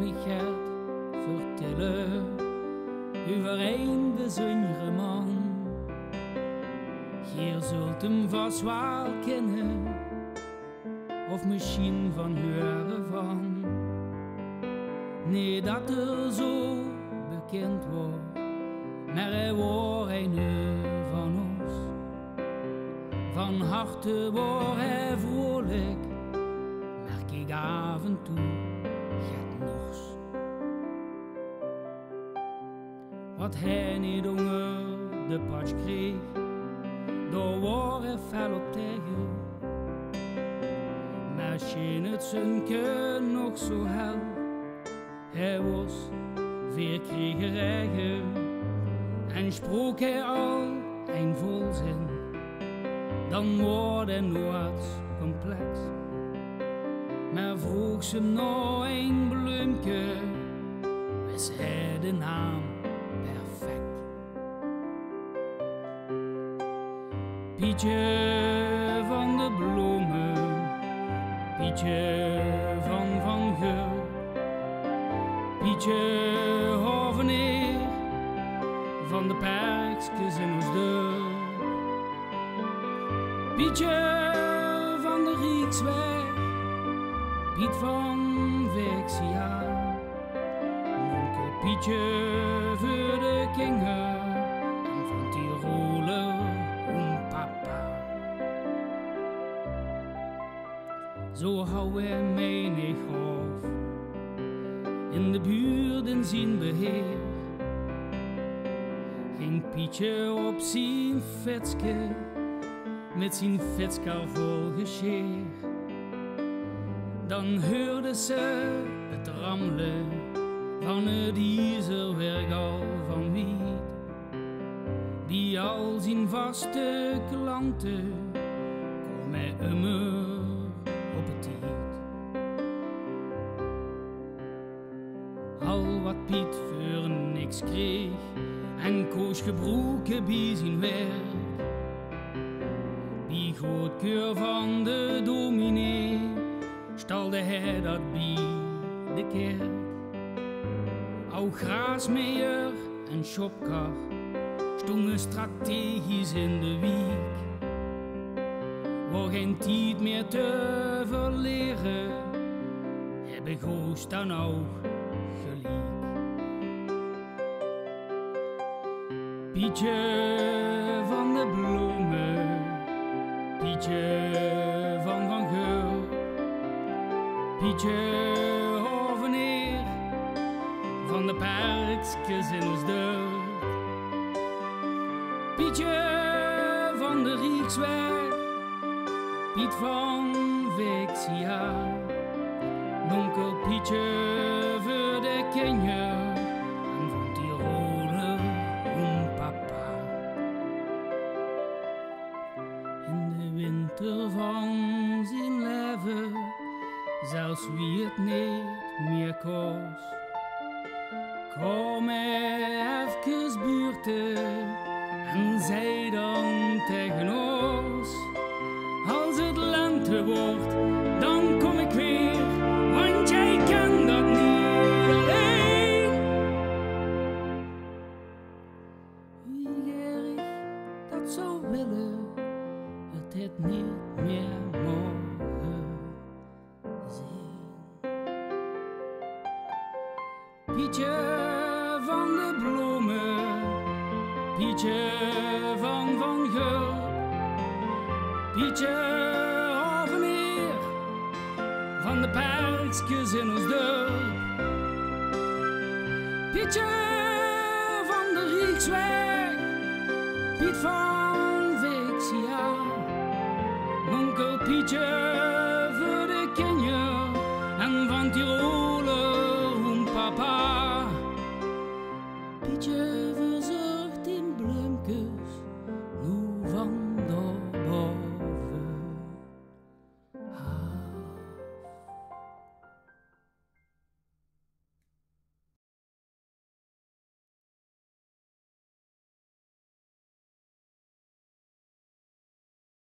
ik het vertellen over een bijzondere man. Je zult hem vast wel kennen, of misschien van horen van. Nee, dat er zo bekend wordt, maar hij wordt een van ons. Van harte wordt hij vrolijk, merk ik af en toe het nors. Wat hij niet onder de patch kreeg, daar wordt hij fel op tegen. Maar scheen het zijn keun nog zo hel, hij was veerkriegerijger en sprook hij al een volzin, dan wordt hij nooit complex. Maar vroeg ze nog een bloemke, wist hij de naam perfect. Pietje van de bloemen, Pietje van Geur, Pietje hoveneer van de perkjes in ons deur. Pietje van de Rijksweg, Piet van Vexia, onkel Pietje voor de kinger en van Tiroler om papa. Zo hou hij menig hof in de buurten zien beheer. Ging Pietje op zijn vetske met zijn vetskar vol gescheer. Dan hoorde ze het rammelen van het ijzerwerk al van wiet, die al zijn vaste klanten kwam hij immer op het tijd. Al wat Piet voor niks kreeg en koos gebroken bij zijn werk, die grootkeur van de dominee stalde hij dat bij de kerk. Au graasmeer en shopkar stonden strategisch in de wiek, waar geen tijd meer te verleren, hij begoos dan ook gelijk. Pietje van de bloemen, Pietje van Geur, Pietje hoveneer van de perkjes in ons deur. Pietje van de Rijksweg, Piet van Vexia, onkel Pietje voor de kinger en van Tiroler om papa. In de winter van zijn leven, zelfs wie het niet meer kost, kom hij even buurten en zei dan tegen ons: als het lente wordt, dan kom ik weer, want jij kan dat niet alleen. Wie Gerrit dat zou willen, het niet meer mogen zien. Pietje van de bloemen, Pietje van Geur, Pietje hoveneer van de perkjes in ons dorp. Pietje van de Rijksweg, Piet van Vexia, onkel Pietje voor de kinder en van Tirol